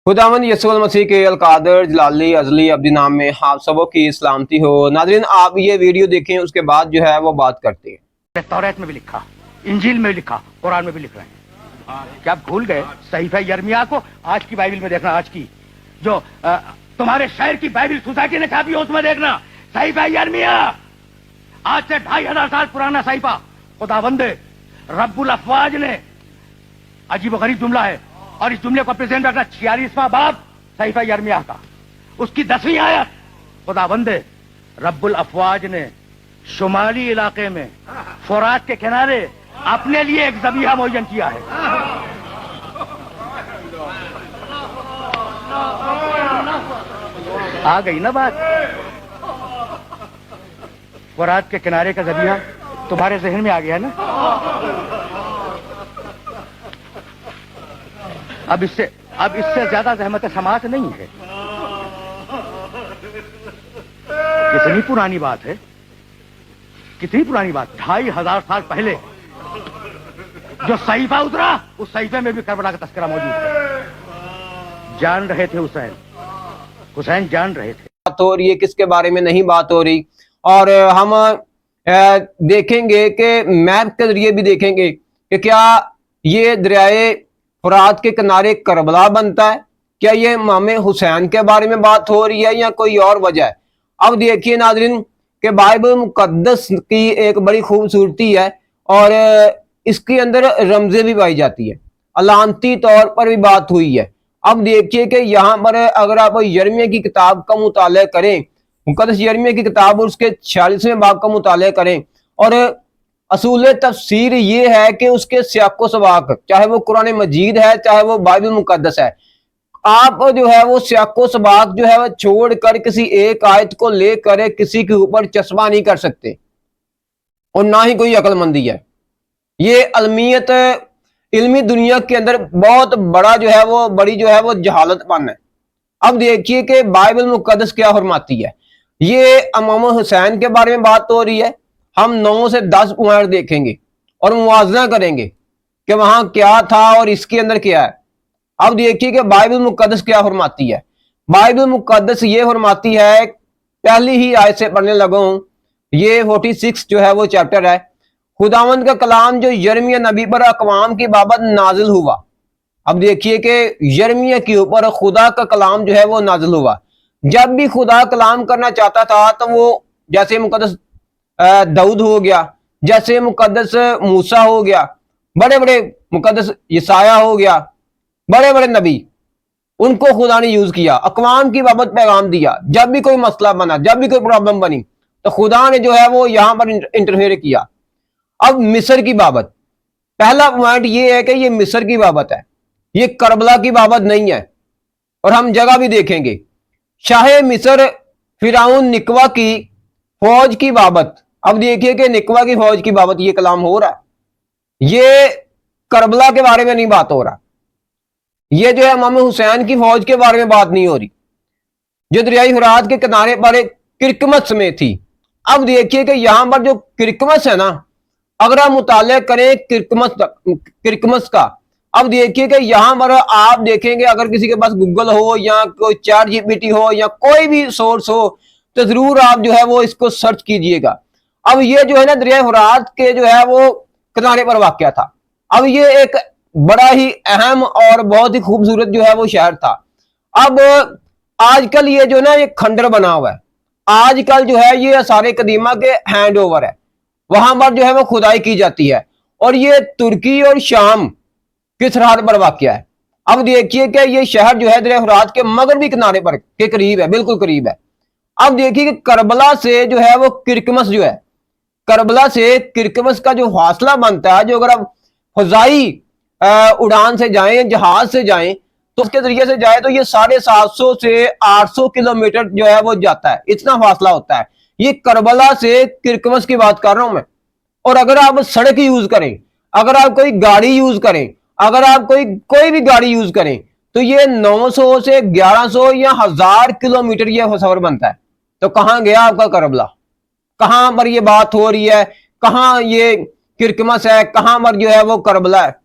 खुदावंद यीशु मसीह के अलकादर जलाली अजली अब्दी नाम में आप सबों की सलामती हो। नाज़रीन, आप ये वीडियो देखें, उसके बाद जो है वो बात करते हैं। तौरात में भी लिखा, इंजील में भी लिखा, कुरान में भी लिख रहे हैं। क्या आप भूल गए सहीफा यर्मिया को? आज की बाइबल में देखना, आज की जो तुम्हारे शहर की बाइबल सोसाइटी ने छापी हो उसमें देखना सहीफा यर्मिया। आज से 2500 साल पुराना सहीफा। खुदावंद रब्बुल अफवाज ने, अजीब व गरीब जुमला है, और इस जुमले को प्रेजेंट रखना 46वां बाब सहीफा यर्मिया का, उसकी 10वीं आयत। खुदावंद रब्बुल अफवाज ने शुमाली इलाके में फुरात के किनारे अपने लिए एक ज़बीहा मुअय्यन किया है। आ गई ना बात? फुरात के किनारे का ज़बीहा तुम्हारे जहन में आ गया ना? अब इससे ज्यादा ज़हमत समाज नहीं है। कितनी पुरानी बात है, कितनी पुरानी बात। 2500 साल पहले जो सहीफा उतरा, उस सहीफे में भी करबला का तस्करा मौजूद है। जान रहे थे हुसैन जान रहे थे। बात हो रही है, किसके बारे में नहीं बात हो रही। और हम देखेंगे कि मैप के जरिए भी देखेंगे कि क्या ये दरियाए फुरात के किनारे करबला बनता है, क्या ये इमाम हुसैन के बारे में बात हो रही है या कोई और वजह है। अब देखिए नाज़रीन कि बाइबल मुकद्दस की एक बड़ी खूबसूरती है और इसके अंदर रमज़ें भी पाई जाती है, अलामती तौर पर भी बात हुई है। अब देखिए कि यहाँ पर अगर आप यर्मिया की किताब का मुताला करें, मुकद्दस यर्मिया की किताब उसके 46वें बाब का मुताला करें, और असूल तफसीर ये है कि उसके सियाको सबाक, चाहे वो कुरान मजीद है चाहे वो बाइबल मुकद्दस है, आप जो है वो सियाको सबाक जो है वो छोड़कर किसी एक आयत को लेकर किसी के ऊपर चश्मा नहीं कर सकते, और ना ही कोई अक्लमंदी है। ये अलमियत इल्मी दुनिया के अंदर बहुत बड़ा जो है वो बड़ी जो है वो जहालतपन है। अब देखिए कि बाइबल मुकद्दस क्या फरमाती है। ये इमाम हुसैन के बारे में बात हो रही है। हम 9 से 10 पॉइंट देखेंगे और मुवाजना करेंगे कि वहां क्या था और इसके अंदर क्या है। अब देखिए कि बाइबल मुकद्दस क्या फरमाती है। बाइबल मुकद्दस ये फरमाती है, पहली ही आयत से पढ़ने लगा हूं, ये 46 जो है वो चैप्टर है। खुदावंद का कलाम जो यर्मिया नबी पर अक़वाम की बाबत नाजिल हुआ। अब देखिए कि यर्मिया के ऊपर खुदा का कलाम जो है वो नाजिल हुआ। जब भी खुदा कलाम करना चाहता था तो वो जैसे मुकद्दस दाऊद हो गया, जैसे मुकद्दस मूसा हो गया, बड़े बड़े मुकद्दस यसाया हो गया, बड़े बड़े नबी, उनको खुदा ने यूज किया, अक़वाम की बाबत पैगाम दिया। जब भी कोई मसला बना, जब भी कोई प्रॉब्लम बनी, तो खुदा ने जो है वो यहां पर इंटरफेयर किया। अब मिस्र की बाबत, पहला पॉइंट ये है कि ये मिस्र की बाबत है, ये करबला की बाबत नहीं है। और हम जगह भी देखेंगे, शाहे मिस्र फिराउन निकवा की फौज की बाबत। अब देखिए कि निकवा की फौज की बाबत ये कलाम हो रहा है, ये करबला के बारे में नहीं बात हो रहा। ये जो है इमाम हुसैन की फौज के बारे में बात नहीं हो रही, जो दरियाई फुरात के किनारे पर एक किरकमस में थी। अब देखिए कि यहां पर जो किरकमस है ना, अगर आप मुताले करें किरकमस का, अब देखिए कि यहां पर आप देखेंगे, अगर किसी के पास गूगल हो या कोई चैट जीपीटी हो या कोई भी सोर्स हो, तो जरूर आप जो है वो इसको सर्च कीजिएगा। अब ये जो है ना दरिया फुरात के जो है वो किनारे पर वाक़या था। अब ये एक बड़ा ही अहम और बहुत ही खूबसूरत जो है वो शहर था। अब आजकल ये जो ना ये खंडर बना हुआ है, आजकल जो है ये आसार कदीमा के हैंड ओवर है, वहां पर जो है वो खुदाई की जाती है, और ये तुर्की और शाम की सरहद पर वाक़या है। अब देखिए कि ये शहर जो है दरिया फुरात के मगरबी किनारे पर के करीब है, बिल्कुल करीब है। अब देखिए कि करबला से जो है वो किरकमस जो है, करबला से किरकमस का जो फासला बनता है, जो अगर आप फजाई उड़ान से जाएं, जहाज से जाएं, तो उसके जरिए से जाए तो ये 750 से 800 किलोमीटर जो है वो जाता है, इतना फासला होता है। ये करबला से किरकमस की बात कर रहा हूं मैं। और अगर आप सड़क यूज करें, अगर आप कोई गाड़ी यूज करें, अगर आप कोई भी गाड़ी यूज करें, तो ये 900 से 1100 या 1000 किलोमीटर ये सफर बनता है। तो कहां गया आपका करबला, कहां पर ये बात हो रही है, कहां ये किरकमस है, कहां पर जो है वो करबला है।